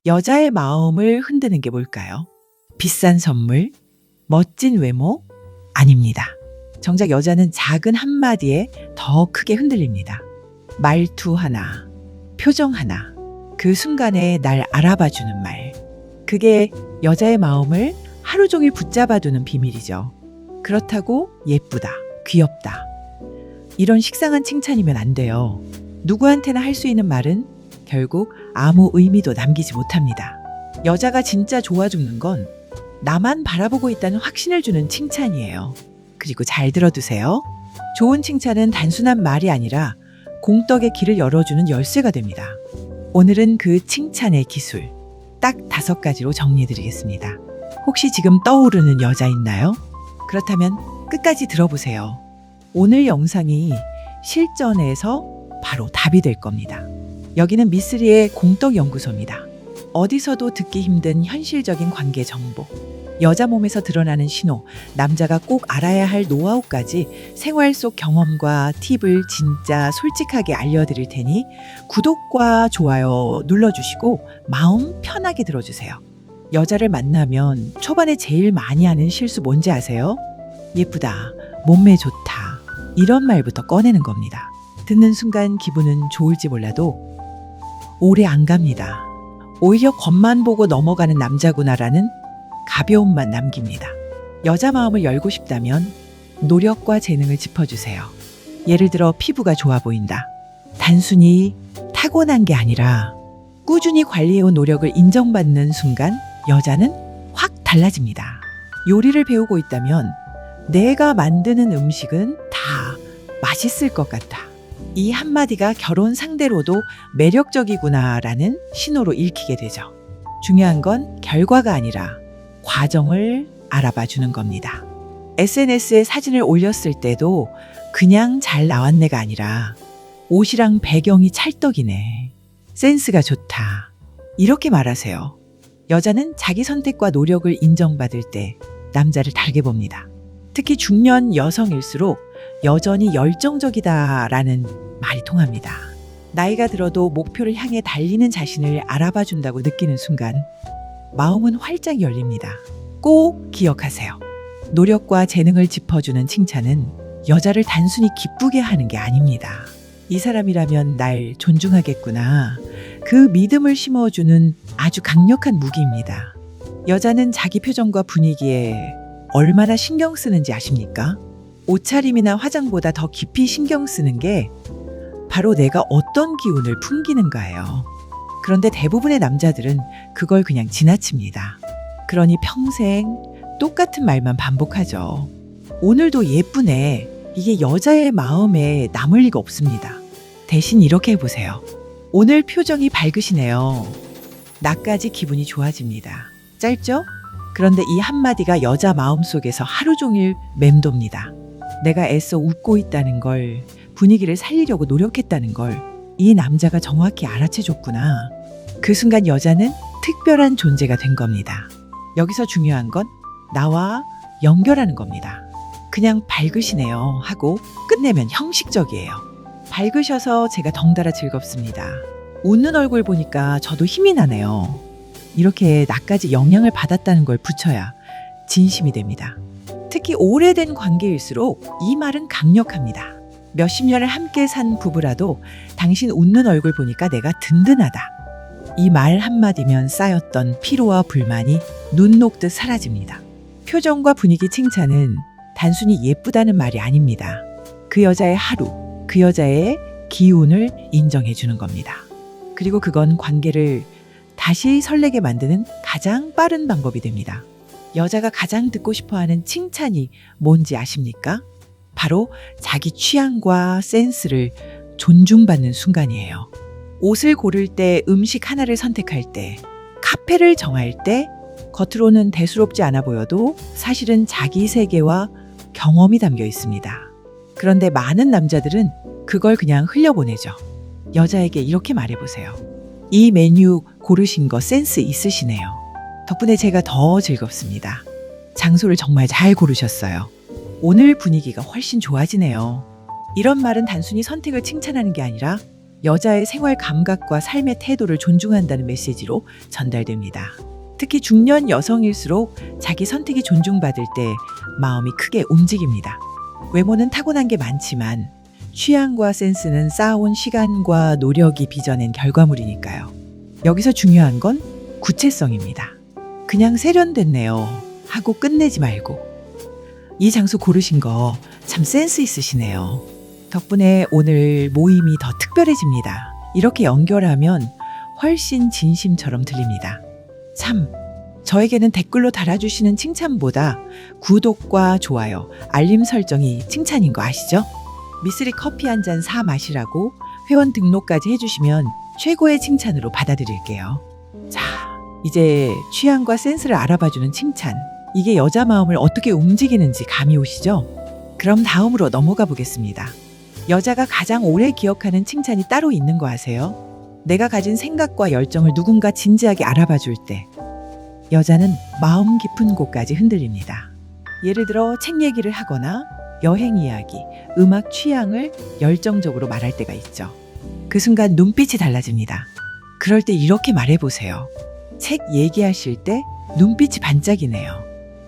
여자의 마음을 흔드는 게 뭘까요? 비싼 선물, 멋진 외모? 아닙니다. 정작 여자는 작은 한마디에 더 크게 흔들립니다. 말투 하나, 표정 하나, 그 순간에 날 알아봐주는 말. 그게 여자의 마음을 하루 종일 붙잡아두는 비밀이죠. 그렇다고 예쁘다, 귀엽다. 이런 식상한 칭찬이면 안 돼요. 누구한테나 할 수 있는 말은 결국 아무 의미도 남기지 못합니다. 여자가 진짜 좋아 죽는 건 나만 바라보고 있다는 확신을 주는 칭찬이에요. 그리고 잘 들어두세요. 좋은 칭찬은 단순한 말이 아니라 공덕의 길을 열어주는 열쇠가 됩니다. 오늘은 그 칭찬의 기술, 딱 5가지로 정리해드리겠습니다. 혹시 지금 떠오르는 여자 있나요? 그렇다면 끝까지 들어보세요. 오늘 영상이 실전에서 바로 답이 될 겁니다. 여기는 미쓰리의 공덕연구소입니다. 어디서도 듣기 힘든 현실적인 관계 정보, 여자 몸에서 드러나는 신호, 남자가 꼭 알아야 할 노하우까지 생활 속 경험과 팁을 진짜 솔직하게 알려드릴 테니 구독과 좋아요 눌러주시고 마음 편하게 들어주세요. 여자를 만나면 초반에 제일 많이 하는 실수 뭔지 아세요? 예쁘다, 몸매 좋다, 이런 말부터 꺼내는 겁니다. 듣는 순간 기분은 좋을지 몰라도 오래 안 갑니다. 오히려 겉만 보고 넘어가는 남자구나라는 가벼움만 남깁니다. 여자 마음을 열고 싶다면 노력과 재능을 짚어주세요. 예를 들어 피부가 좋아 보인다. 단순히 타고난 게 아니라 꾸준히 관리해온 노력을 인정받는 순간 여자는 확 달라집니다. 요리를 배우고 있다면 내가 만드는 음식은 다 맛있을 것 같아. 이 한마디가 결혼 상대로도 매력적이구나라는 신호로 읽히게 되죠. 중요한 건 결과가 아니라 과정을 알아봐 주는 겁니다. SNS에 사진을 올렸을 때도 그냥 잘 나왔네가 아니라 옷이랑 배경이 찰떡이네, 센스가 좋다, 이렇게 말하세요. 여자는 자기 선택과 노력을 인정받을 때 남자를 달게 봅니다. 특히 중년 여성일수록 여전히 열정적이다라는 말이 통합니다. 나이가 들어도 목표를 향해 달리는 자신을 알아봐 준다고 느끼는 순간 마음은 활짝 열립니다. 꼭 기억하세요. 노력과 재능을 짚어주는 칭찬은 여자를 단순히 기쁘게 하는 게 아닙니다. 이 사람이라면 날 존중하겠구나, 그 믿음을 심어주는 아주 강력한 무기입니다. 여자는 자기 표정과 분위기에 얼마나 신경 쓰는지 아십니까? 옷차림이나 화장보다 더 깊이 신경 쓰는 게 바로 내가 어떤 기운을 풍기는가예요. 그런데 대부분의 남자들은 그걸 그냥 지나칩니다. 그러니 평생 똑같은 말만 반복하죠. 오늘도 예쁘네, 이게 여자의 마음에 남을 리가 없습니다. 대신 이렇게 해보세요. 오늘 표정이 밝으시네요. 나까지 기분이 좋아집니다. 짧죠? 그런데 이 한마디가 여자 마음속에서 하루 종일 맴돕니다. 내가 애써 웃고 있다는 걸, 분위기를 살리려고 노력했다는 걸 이 남자가 정확히 알아채줬구나. 그 순간 여자는 특별한 존재가 된 겁니다. 여기서 중요한 건 나와 연결하는 겁니다. 그냥 밝으시네요 하고 끝내면 형식적이에요. 밝으셔서 제가 덩달아 즐겁습니다. 웃는 얼굴 보니까 저도 힘이 나네요. 이렇게 나까지 영향을 받았다는 걸 붙여야 진심이 됩니다. 특히 오래된 관계일수록 이 말은 강력합니다. 몇십 년을 함께 산 부부라도 당신 웃는 얼굴 보니까 내가 든든하다. 이 말 한마디면 쌓였던 피로와 불만이 눈 녹듯 사라집니다. 표정과 분위기 칭찬은 단순히 예쁘다는 말이 아닙니다. 그 여자의 하루, 그 여자의 기운을 인정해 주는 겁니다. 그리고 그건 관계를 다시 설레게 만드는 가장 빠른 방법이 됩니다. 여자가 가장 듣고 싶어하는 칭찬이 뭔지 아십니까? 바로 자기 취향과 센스를 존중받는 순간이에요. 옷을 고를 때, 음식 하나를 선택할 때, 카페를 정할 때 겉으로는 대수롭지 않아 보여도 사실은 자기 세계와 경험이 담겨 있습니다. 그런데 많은 남자들은 그걸 그냥 흘려보내죠. 여자에게 이렇게 말해보세요. 이 메뉴 고르신 거 센스 있으시네요. 덕분에 제가 더 즐겁습니다. 장소를 정말 잘 고르셨어요. 오늘 분위기가 훨씬 좋아지네요. 이런 말은 단순히 선택을 칭찬하는 게 아니라 여자의 생활 감각과 삶의 태도를 존중한다는 메시지로 전달됩니다. 특히 중년 여성일수록 자기 선택이 존중받을 때 마음이 크게 움직입니다. 외모는 타고난 게 많지만 취향과 센스는 쌓아온 시간과 노력이 빚어낸 결과물이니까요. 여기서 중요한 건 구체성입니다. 그냥 세련됐네요 하고 끝내지 말고 이 장소 고르신 거 참 센스 있으시네요. 덕분에 오늘 모임이 더 특별해집니다. 이렇게 연결하면 훨씬 진심처럼 들립니다. 참, 저에게는 댓글로 달아주시는 칭찬보다 구독과 좋아요, 알림 설정이 칭찬인 거 아시죠? 미쓰리 커피 한 잔 사 마시라고 회원 등록까지 해주시면 최고의 칭찬으로 받아들일게요. 자, 이제 취향과 센스를 알아봐주는 칭찬. 이게 여자 마음을 어떻게 움직이는지 감이 오시죠? 그럼 다음으로 넘어가 보겠습니다. 여자가 가장 오래 기억하는 칭찬이 따로 있는 거 아세요? 내가 가진 생각과 열정을 누군가 진지하게 알아봐 줄 때 여자는 마음 깊은 곳까지 흔들립니다. 예를 들어 책 얘기를 하거나 여행 이야기, 음악 취향을 열정적으로 말할 때가 있죠. 그 순간 눈빛이 달라집니다. 그럴 때 이렇게 말해보세요. 책 얘기하실 때 눈빛이 반짝이네요.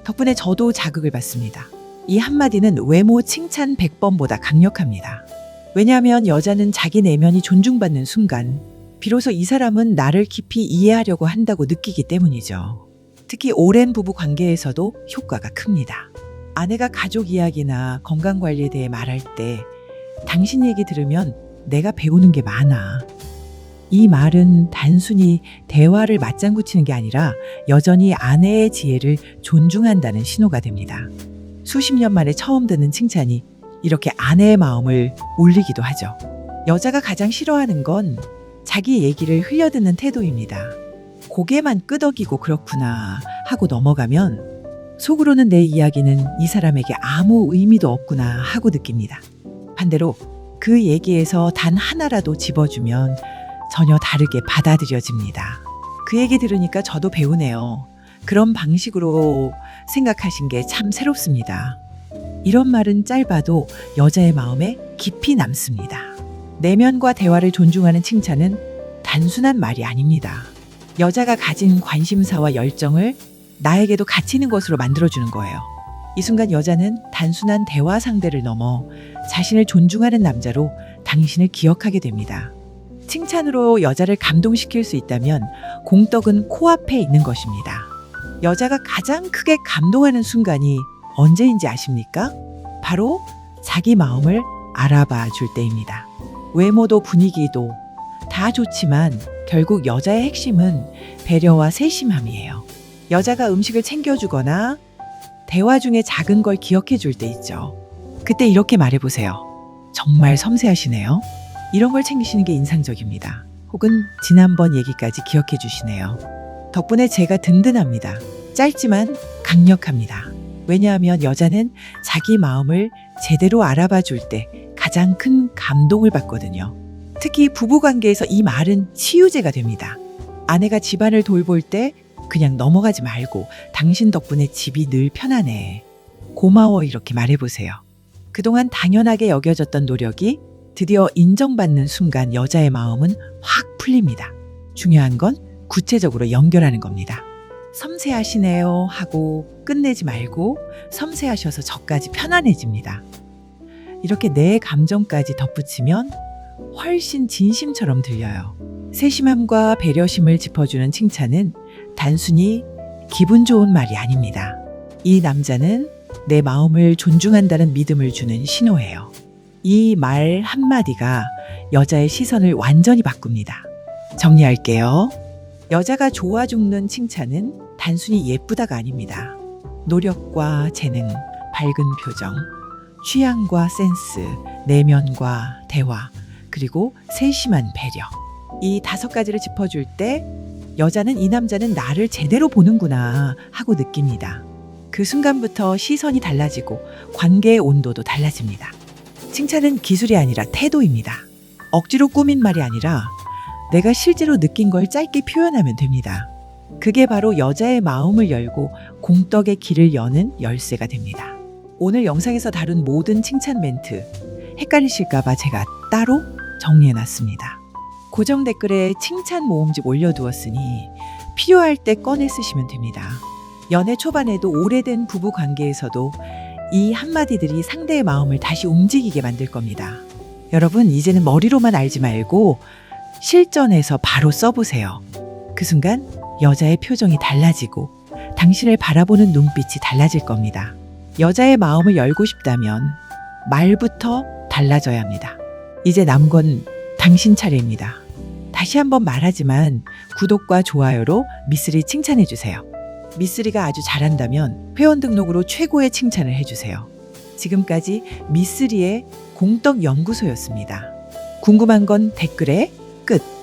덕분에 저도 자극을 받습니다. 이 한마디는 외모 칭찬 100번보다 강력합니다. 왜냐하면 여자는 자기 내면이 존중받는 순간 비로소 이 사람은 나를 깊이 이해하려고 한다고 느끼기 때문이죠. 특히 오랜 부부 관계에서도 효과가 큽니다. 아내가 가족 이야기나 건강관리에 대해 말할 때 당신 얘기 들으면 내가 배우는 게 많아. 이 말은 단순히 대화를 맞장구 치는 게 아니라 여전히 아내의 지혜를 존중한다는 신호가 됩니다. 수십 년 만에 처음 듣는 칭찬이 이렇게 아내의 마음을 울리기도 하죠. 여자가 가장 싫어하는 건 자기 얘기를 흘려듣는 태도입니다. 고개만 끄덕이고 그렇구나 하고 넘어가면 속으로는 내 이야기는 이 사람에게 아무 의미도 없구나 하고 느낍니다. 반대로 그 얘기에서 단 하나라도 집어주면 전혀 다르게 받아들여집니다. 그 얘기 들으니까 저도 배우네요. 그런 방식으로 생각하신 게 참 새롭습니다. 이런 말은 짧아도 여자의 마음에 깊이 남습니다. 내면과 대화를 존중하는 칭찬은 단순한 말이 아닙니다. 여자가 가진 관심사와 열정을 나에게도 가치 있는 것으로 만들어주는 거예요. 이 순간 여자는 단순한 대화 상대를 넘어 자신을 존중하는 남자로 당신을 기억하게 됩니다. 칭찬으로 여자를 감동시킬 수 있다면 공덕은 코앞에 있는 것입니다. 여자가 가장 크게 감동하는 순간이 언제인지 아십니까? 바로 자기 마음을 알아봐 줄 때입니다. 외모도 분위기도 다 좋지만 결국 여자의 핵심은 배려와 세심함이에요. 여자가 음식을 챙겨주거나 대화 중에 작은 걸 기억해 줄 때 있죠. 그때 이렇게 말해보세요. 정말 섬세하시네요. 이런 걸 챙기시는 게 인상적입니다. 혹은 지난번 얘기까지 기억해 주시네요. 덕분에 제가 든든합니다. 짧지만 강력합니다. 왜냐하면 여자는 자기 마음을 제대로 알아봐 줄 때 가장 큰 감동을 받거든요. 특히 부부관계에서 이 말은 치유제가 됩니다. 아내가 집안을 돌볼 때 그냥 넘어가지 말고 당신 덕분에 집이 늘 편하네. 고마워 이렇게 말해보세요. 그동안 당연하게 여겨졌던 노력이 드디어 인정받는 순간 여자의 마음은 확 풀립니다. 중요한 건 구체적으로 연결하는 겁니다. 섬세하시네요 하고 끝내지 말고 섬세하셔서 저까지 편안해집니다. 이렇게 내 감정까지 덧붙이면 훨씬 진심처럼 들려요. 세심함과 배려심을 짚어주는 칭찬은 단순히 기분 좋은 말이 아닙니다. 이 남자는 내 마음을 존중한다는 믿음을 주는 신호예요. 이 말 한마디가 여자의 시선을 완전히 바꿉니다. 정리할게요. 여자가 좋아 죽는 칭찬은 단순히 예쁘다가 아닙니다. 노력과 재능, 밝은 표정, 취향과 센스, 내면과 대화, 그리고 세심한 배려. 이 5가지를 짚어줄 때 여자는 이 남자는 나를 제대로 보는구나 하고 느낍니다. 그 순간부터 시선이 달라지고 관계의 온도도 달라집니다. 칭찬은 기술이 아니라 태도입니다. 억지로 꾸민 말이 아니라 내가 실제로 느낀 걸 짧게 표현하면 됩니다. 그게 바로 여자의 마음을 열고 공덕의 길을 여는 열쇠가 됩니다. 오늘 영상에서 다룬 모든 칭찬 멘트 헷갈리실까봐 제가 따로 정리해놨습니다. 고정 댓글에 칭찬 모음집 올려두었으니 필요할 때 꺼내 쓰시면 됩니다. 연애 초반에도 오래된 부부 관계에서도 이 한마디들이 상대의 마음을 다시 움직이게 만들 겁니다. 여러분, 이제는 머리로만 알지 말고 실전에서 바로 써보세요. 그 순간 여자의 표정이 달라지고 당신을 바라보는 눈빛이 달라질 겁니다. 여자의 마음을 열고 싶다면 말부터 달라져야 합니다. 이제 남건 당신 차례입니다. 다시 한번 말하지만 구독과 좋아요로 미쓰리 칭찬해주세요. 미쓰리가 아주 잘한다면 회원 등록으로 최고의 칭찬을 해주세요. 지금까지 미쓰리의 공덕연구소였습니다. 궁금한 건 댓글에 끝.